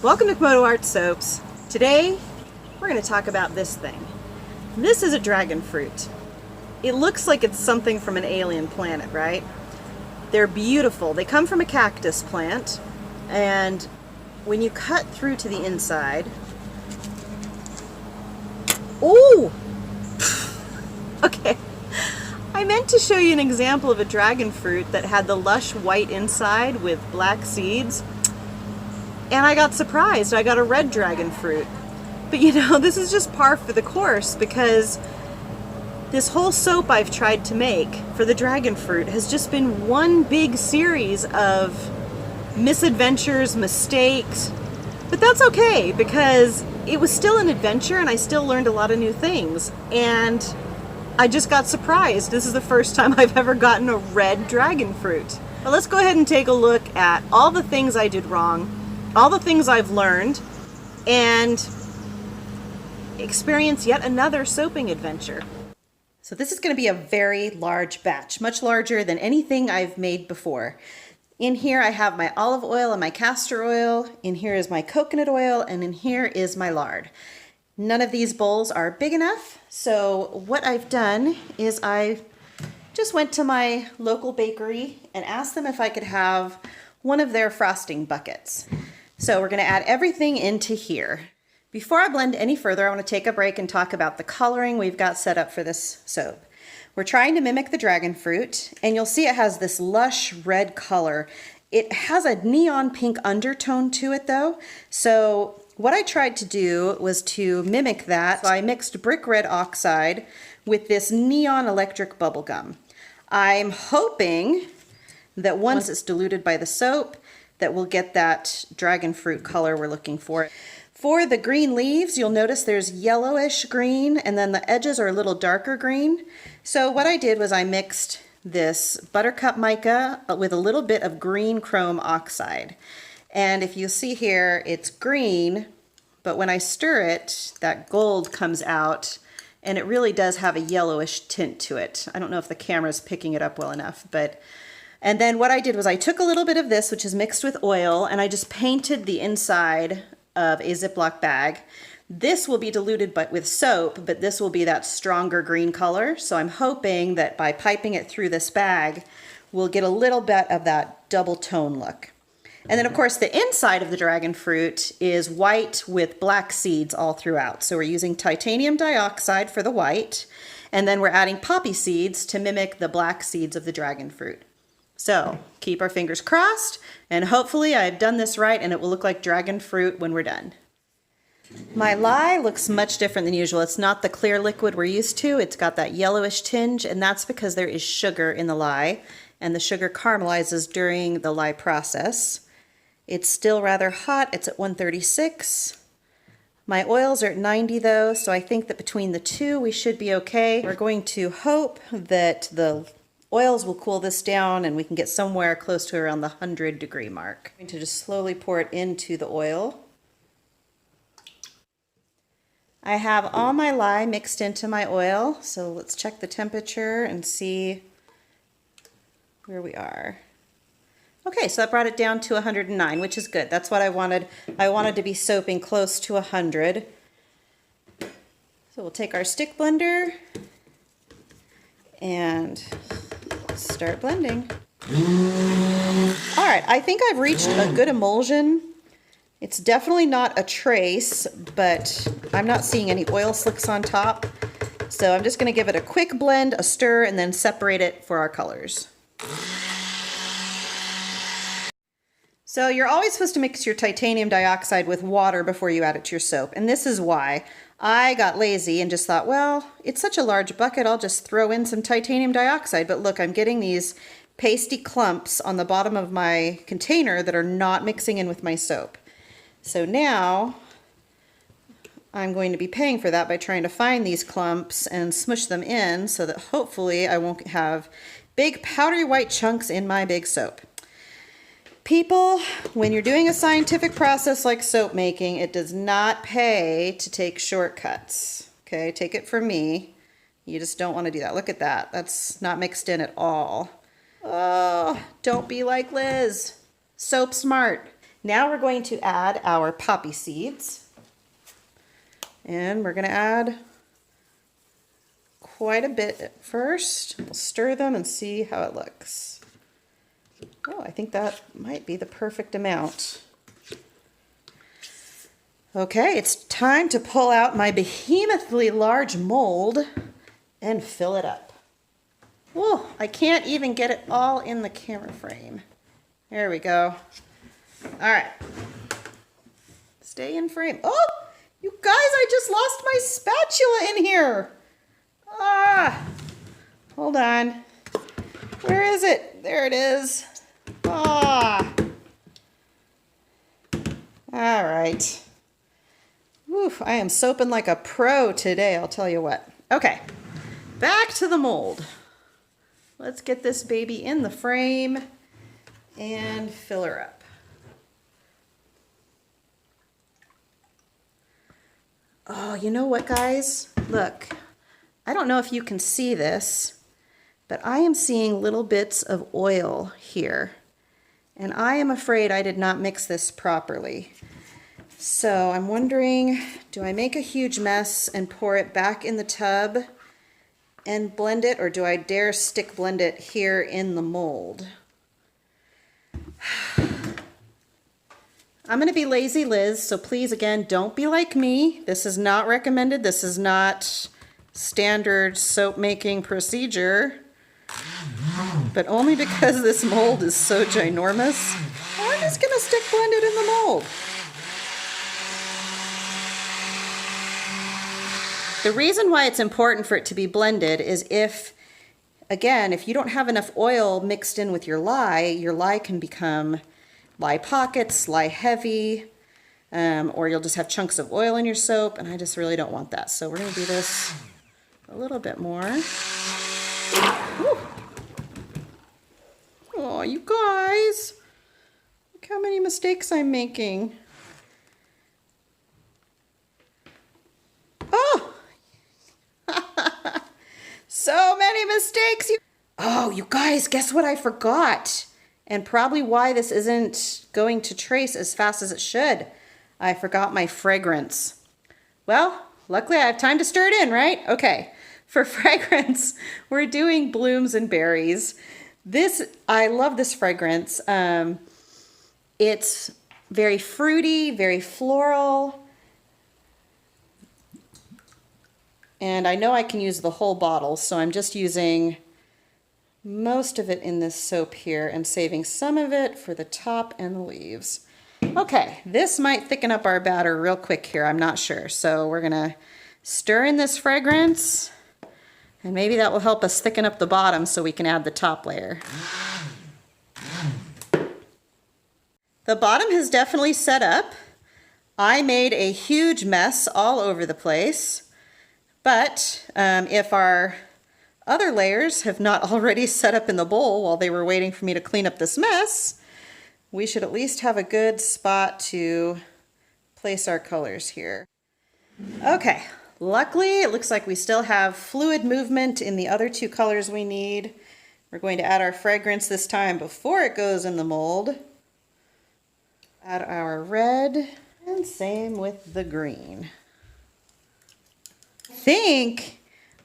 Welcome to Komodo Art Soaps. Today, we're going to talk about this thing. This is a dragon fruit. It looks like it's something from an alien planet, right? They're beautiful. They come from a cactus plant, and when you cut through to the inside... Ooh! Okay. I meant to show you an example of a dragon fruit that had the lush white inside with black seeds. And I got surprised. I got a red dragon fruit. But you know, this is just par for the course because this whole soap I've tried to make for the dragon fruit has just been one big series of misadventures, mistakes. But that's okay because it was still an adventure and I still learned a lot of new things. And I just got surprised. This is the first time I've ever gotten a red dragon fruit. But let's go ahead and take a look at all the things I did wrong, all the things I've learned, and experience yet another soaping adventure. So this is going to be a very large batch, much larger than anything I've made before. In here I have my olive oil and my castor oil, in here is my coconut oil, and in here is my lard. None of these bowls are big enough, so what I've done is I just went to my local bakery and asked them if I could have one of their frosting buckets. So we're going to add everything into here. Before I blend any further, I want to take a break and talk about the coloring we've got set up for this soap. We're trying to mimic the dragon fruit, and you'll see it has this lush red color. It has a neon pink undertone to it though, so what I tried to do was to mimic that. So I mixed brick red oxide with this neon electric bubble gum. I'm hoping that once it's diluted by the soap, that we'll get that dragon fruit color we're looking for. For the green leaves, you'll notice there's yellowish green, and then the edges are a little darker green. So what I did was I mixed this Buttercup Mica with a little bit of green chrome oxide. And if you see here, it's green, but when I stir it, that gold comes out, and it really does have a yellowish tint to it. I don't know if the camera's picking it up well enough, but... And then what I did was I took a little bit of this, which is mixed with oil, and I just painted the inside of a Ziploc bag. This will be diluted with soap, but this will be that stronger green color. So I'm hoping that by piping it through this bag, we'll get a little bit of that double tone look. And then of course the inside of the dragon fruit is white with black seeds all throughout. So we're using titanium dioxide for the white, and then we're adding poppy seeds to mimic the black seeds of the dragon fruit. So keep our fingers crossed, and hopefully I've done this right and it will look like dragon fruit when we're done. My lye looks much different than usual. It's not the clear liquid we're used to. It's got that yellowish tinge, and that's because there is sugar in the lye, and the sugar caramelizes during the lye process. It's still rather hot. It's at 136. My oils are at 90 though, so I think that between the two we should be okay. We're going to hope that the oils will cool this down and we can get somewhere close to around the 100-degree mark. I'm going to just slowly pour it into the oil. I have all my lye mixed into my oil, so let's check the temperature and see where we are. Okay, so that brought it down to 109, which is good. That's what I wanted. I wanted to be soaping close to 100. So we'll take our stick blender and start blending. All right, I think I've reached a good emulsion. It's definitely not a trace, but I'm not seeing any oil slicks on top. So I'm just gonna give it a quick blend, a stir, and then separate it for our colors. So you're always supposed to mix your titanium dioxide with water before you add it to your soap, and this is why. I got lazy and just thought, well, it's such a large bucket, I'll just throw in some titanium dioxide. But look, I'm getting these pasty clumps on the bottom of my container that are not mixing in with my soap. So now I'm going to be paying for that by trying to find these clumps and smush them in so that hopefully I won't have big powdery white chunks in my big soap. People, when you're doing a scientific process like soap making, it does not pay to take shortcuts. Okay, take it from me. You just don't want to do that. Look at that. That's not mixed in at all. Oh, don't be like Liz. Soap smart. Now we're going to add our poppy seeds. And we're going to add quite a bit at first. We'll stir them and see how it looks. Oh, I think that might be the perfect amount. Okay, it's time to pull out my behemothly large mold and fill it up. Whoa, I can't even get it all in the camera frame. There we go. All right. Stay in frame. Oh, you guys, I just lost my spatula in here. Ah, hold on. Where is it? There it is. Ah. All right. Oof, I am soaping like a pro today, I'll tell you what. Okay, back to the mold. Let's get this baby in the frame and fill her up. Oh, you know what, guys? Look, I don't know if you can see this, but I am seeing little bits of oil here. And I am afraid I did not mix this properly. So I'm wondering, do I make a huge mess and pour it back in the tub and blend it, or do I dare stick blend it here in the mold? I'm going to be lazy Liz, so please, again, don't be like me. This is not recommended. This is not standard soap making procedure. But only because this mold is so ginormous, I'm just going to stick blend it in the mold. The reason why it's important for it to be blended is if, again, if you don't have enough oil mixed in with your lye can become lye pockets, lye heavy, or you'll just have chunks of oil in your soap, and I just really don't want that. So we're going to do this a little bit more. Woo. Oh, you guys, look how many mistakes I'm making. Oh! So many mistakes. Oh, you guys, guess what I forgot? And probably why this isn't going to trace as fast as it should. I forgot my fragrance. Well, luckily I have time to stir it in, right? Okay, for fragrance, we're doing blooms and berries. I love this fragrance. It's very fruity, very floral. And I know I can use the whole bottle, so I'm just using most of it in this soap here and saving some of it for the top and the leaves. Okay, this might thicken up our batter real quick here, I'm not sure. So we're gonna stir in this fragrance, and maybe that will help us thicken up the bottom so we can add the top layer. The bottom has definitely set up. I made a huge mess all over the place. But if our other layers have not already set up in the bowl while they were waiting for me to clean up this mess, we should at least have a good spot to place our colors here. Okay, luckily it looks like we still have fluid movement in the other two colors we need. We're going to add our fragrance this time before it goes in the mold. Add our red, and same with the green. I think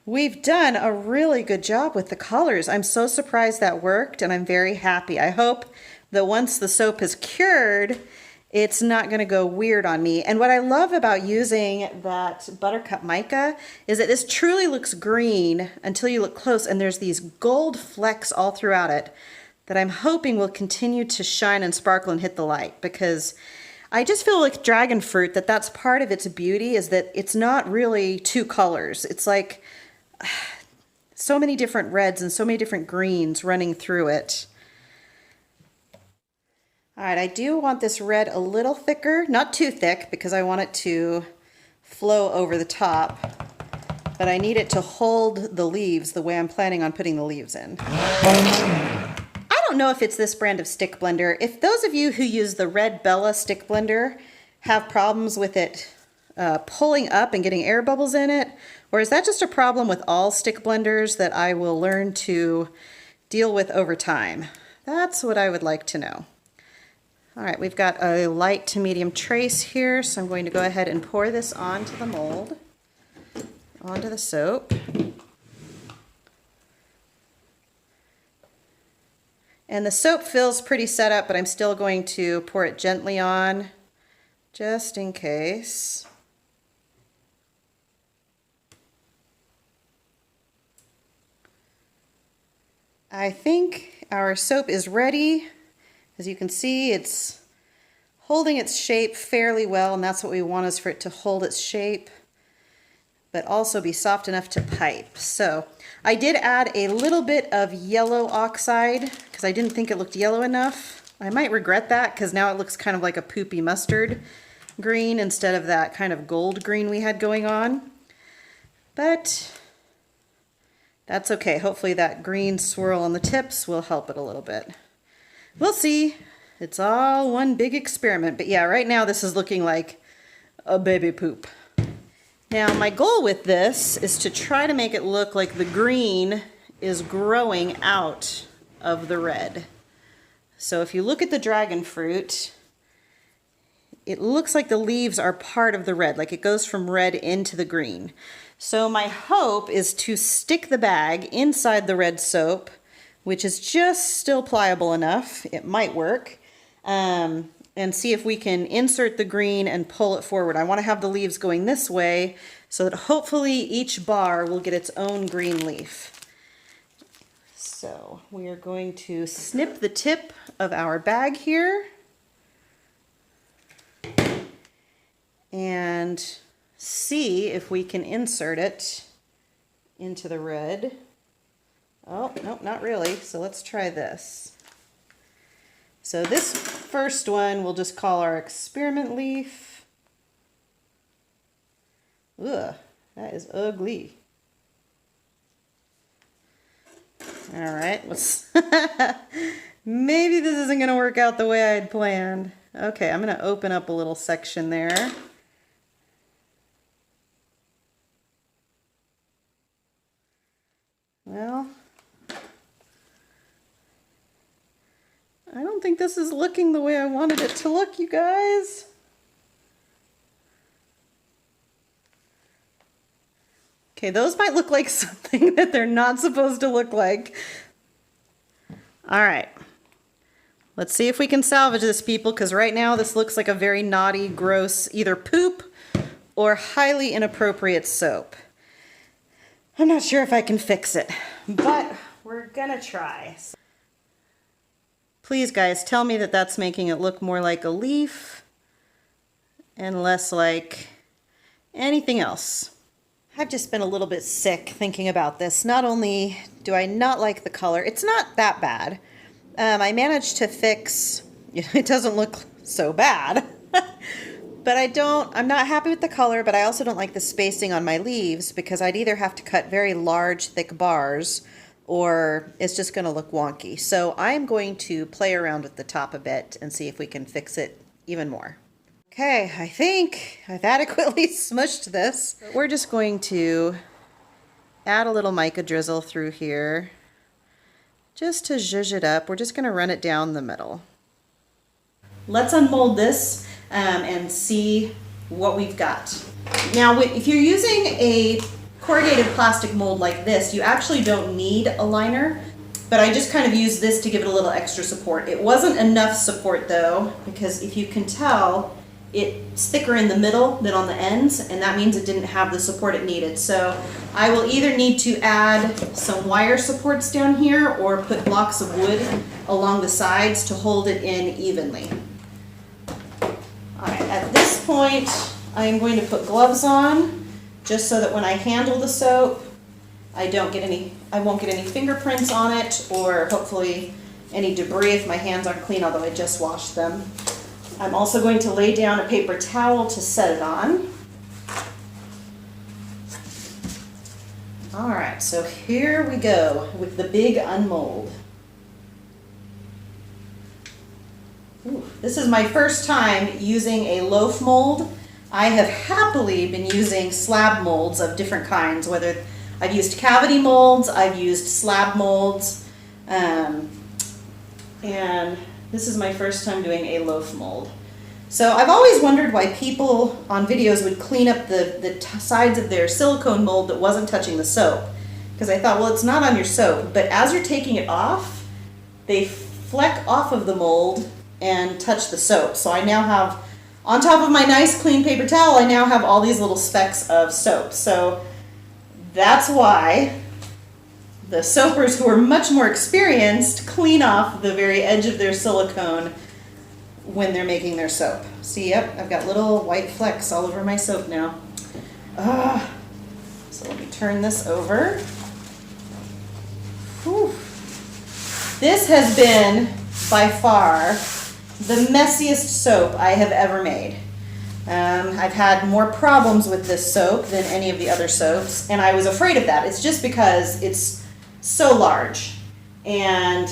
we've done a really good job with the colors. I'm so surprised that worked, and I'm very happy. I hope that once the soap is cured, it's not going to go weird on me. And what I love about using that Buttercup Mica is that this truly looks green until you look close, and there's these gold flecks all throughout it that I'm hoping will continue to shine and sparkle and hit the light, because I just feel like dragon fruit, that's part of its beauty, is that it's not really two colors. It's like so many different reds and so many different greens running through it. All right, I do want this red a little thicker, not too thick because I want it to flow over the top, but I need it to hold the leaves the way I'm planning on putting the leaves in. I don't know if it's this brand of stick blender. If those of you who use the Red Bella stick blender have problems with it pulling up and getting air bubbles in it, or is that just a problem with all stick blenders that I will learn to deal with over time? That's what I would like to know. All right, we've got a light to medium trace here, so I'm going to go ahead and pour this onto the mold, onto the soap. And the soap feels pretty set up, but I'm still going to pour it gently on, just in case. I think our soap is ready. As you can see, it's holding its shape fairly well, and that's what we want, is for it to hold its shape, but also be soft enough to pipe. So I did add a little bit of yellow oxide because I didn't think it looked yellow enough. I might regret that because now it looks kind of like a poopy mustard green instead of that kind of gold green we had going on. But that's okay. Hopefully that green swirl on the tips will help it a little bit. We'll see. It's all one big experiment. But yeah, right now this is looking like a baby poop. Now my goal with this is to try to make it look like the green is growing out of the red. So if you look at the dragon fruit, it looks like the leaves are part of the red, like it goes from red into the green. So my hope is to stick the bag inside the red soap, which is just still pliable enough, it might work, and see if we can insert the green and pull it forward. I want to have the leaves going this way so that hopefully each bar will get its own green leaf. So we are going to snip the tip of our bag here and see if we can insert it into the red. Oh, nope, not really. So let's try this. So this first one we'll just call our experiment leaf. Ugh, that is ugly. All right, let's maybe this isn't gonna work out the way I'd planned. Okay, I'm gonna open up a little section there. Well, I don't think this is looking the way I wanted it to look, you guys. Okay, those might look like something that they're not supposed to look like. All right, let's see if we can salvage this, people, because right now this looks like a very naughty, gross, either poop or highly inappropriate soap. I'm not sure if I can fix it, but we're gonna try. Please, guys, tell me that that's making it look more like a leaf and less like anything else. I've just been a little bit sick thinking about this. Not only do I not like the color, it's not that bad. I managed to fix, it doesn't look so bad, but I'm not happy with the color, but I also don't like the spacing on my leaves because I'd either have to cut very large, thick bars or it's just gonna look wonky. So I'm going to play around with the top a bit and see if we can fix it even more. Okay, I think I've adequately smushed this. We're just going to add a little mica drizzle through here just to zhuzh it up. We're just gonna run it down the middle. Let's unmold this and see what we've got. Now, if you're using a corrugated plastic mold like this, you actually don't need a liner, but I just kind of used this to give it a little extra support. It wasn't enough support though, because if you can tell, it's thicker in the middle than on the ends, and that means it didn't have the support it needed. So I will either need to add some wire supports down here or put blocks of wood along the sides to hold it in evenly. All right, at this point, I am going to put gloves on just so that when I handle the soap, I won't get any fingerprints on it, or hopefully any debris if my hands aren't clean, although I just washed them. I'm also going to lay down a paper towel to set it on. All right, so here we go with the big unmold. Ooh, this is my first time using a loaf mold. I have happily been using slab molds of different kinds, whether I've used cavity molds, I've used slab molds, and This is my first time doing a loaf mold. So I've always wondered why people on videos would clean up the sides of their silicone mold that wasn't touching the soap. Because I thought, well, it's not on your soap, but as you're taking it off, they fleck off of the mold and touch the soap. So I now have, on top of my nice clean paper towel, I now have all these little specks of soap. So that's why the soapers who are much more experienced clean off the very edge of their silicone when they're making their soap. See, yep, I've got little white flecks all over my soap now. So let me turn this over. Whew. This has been by far the messiest soap I have ever made. I've had more problems with this soap than any of the other soaps, and I was afraid of that. It's just because it's so large, and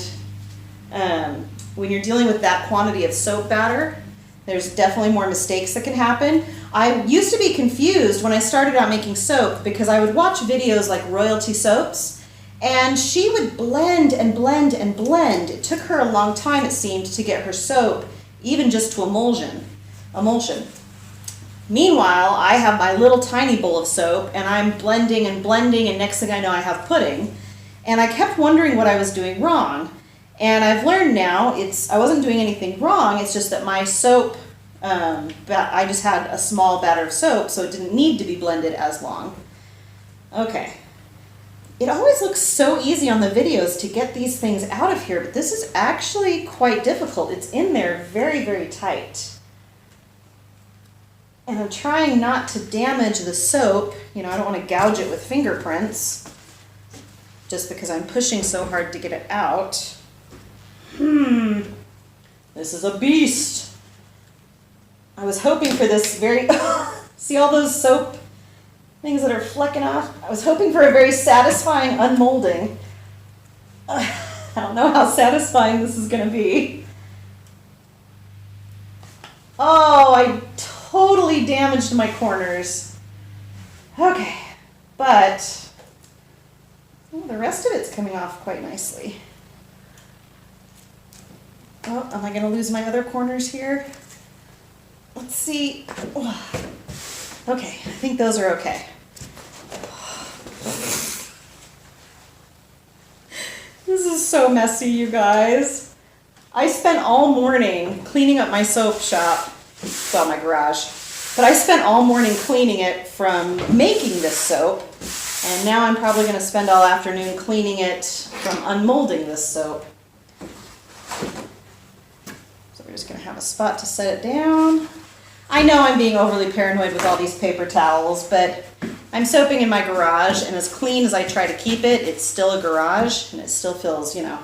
when you're dealing with that quantity of soap batter, there's definitely more mistakes that can happen. I used to be confused when I started out making soap because I would watch videos like Royalty Soaps, and she would blend and blend and blend. It took her a long time, it seemed, to get her soap even just to emulsion. Meanwhile, I have my little tiny bowl of soap, and I'm blending and blending, and next thing I know I have pudding. And I kept wondering what I was doing wrong. And I've learned now I wasn't doing anything wrong, it's just that my soap, I just had a small batter of soap, so it didn't need to be blended as long. Okay. It always looks so easy on the videos to get these things out of here, but this is actually quite difficult. It's in there very, very tight. And I'm trying not to damage the soap. You know, I don't want to gouge it with fingerprints just because I'm pushing so hard to get it out. This is a beast. I was hoping for this very, see all those soap things that are flecking off? I was hoping for a very satisfying unmolding. I don't know how satisfying this is going to be. Oh, I totally damaged my corners. Okay, but the rest of it's coming off quite nicely. Oh, am I going to lose my other corners here? Let's see. Okay, I think those are okay. This is so messy, you guys. I spent all morning cleaning up my soap shop, well, my garage, but I spent all morning cleaning it from making this soap, and now I'm probably going to spend all afternoon cleaning it from unmolding this soap. So we're just going to have a spot to set it down. I know I'm being overly paranoid with all these paper towels, but I'm soaping in my garage, and as clean as I try to keep it, it's still a garage, and it still feels, you know,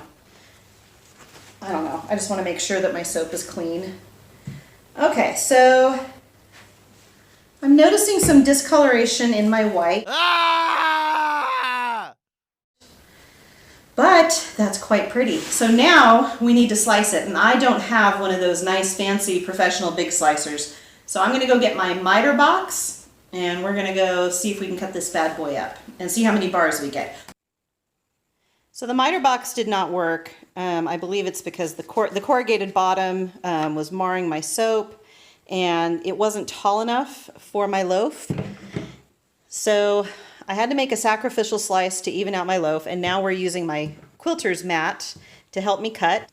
I don't know. I just want to make sure that my soap is clean. Okay, so I'm noticing some discoloration in my white. But that's quite pretty. So now we need to slice it, and I don't have one of those nice, fancy, professional big slicers. So I'm going to go get my miter box, and we're going to go see if we can cut this bad boy up and see how many bars we get. So the miter box did not work. I believe it's because the corrugated bottom was marring my soap, and it wasn't tall enough for my loaf. So I had to make a sacrificial slice to even out my loaf, and now we're using my quilter's mat to help me cut.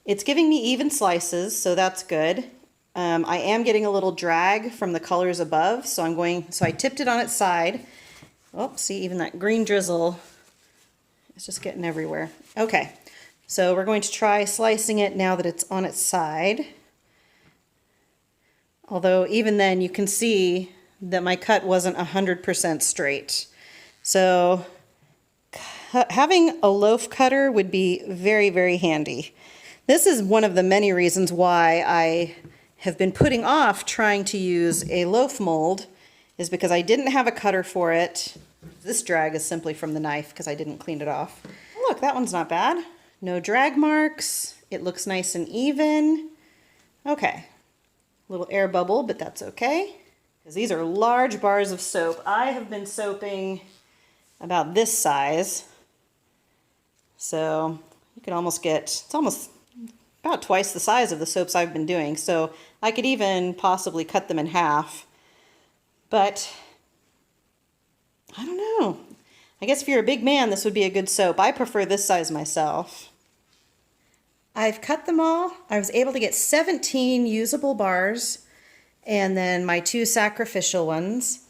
It's giving me even slices, so that's good. I am getting a little drag from the colors above, so I tipped it on its side. Oh, see, even that green drizzle is just getting everywhere. Okay, so we're going to try slicing it now that it's on its side. Although even then you can see that my cut wasn't 100% straight. So having a loaf cutter would be very, very handy. This is one of the many reasons why I have been putting off trying to use a loaf mold, is because I didn't have a cutter for it. This drag is simply from the knife because I didn't clean it off. Look, that one's not bad. No drag marks. It looks nice and even. Okay. Little air bubble, but that's okay. Because these are large bars of soap. I have been soaping about this size. So you can almost get, it's almost about twice the size of the soaps I've been doing, so I could even possibly cut them in half. But I don't know. I guess if you're a big man, this would be a good soap. I prefer this size myself. I've cut them all. I was able to get 17 usable bars and then my 2 sacrificial ones.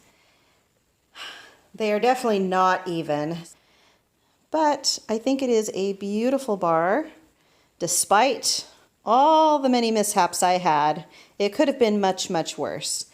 They are definitely not even, but I think it is a beautiful bar. Despite all the many mishaps I had, it could have been much, much worse.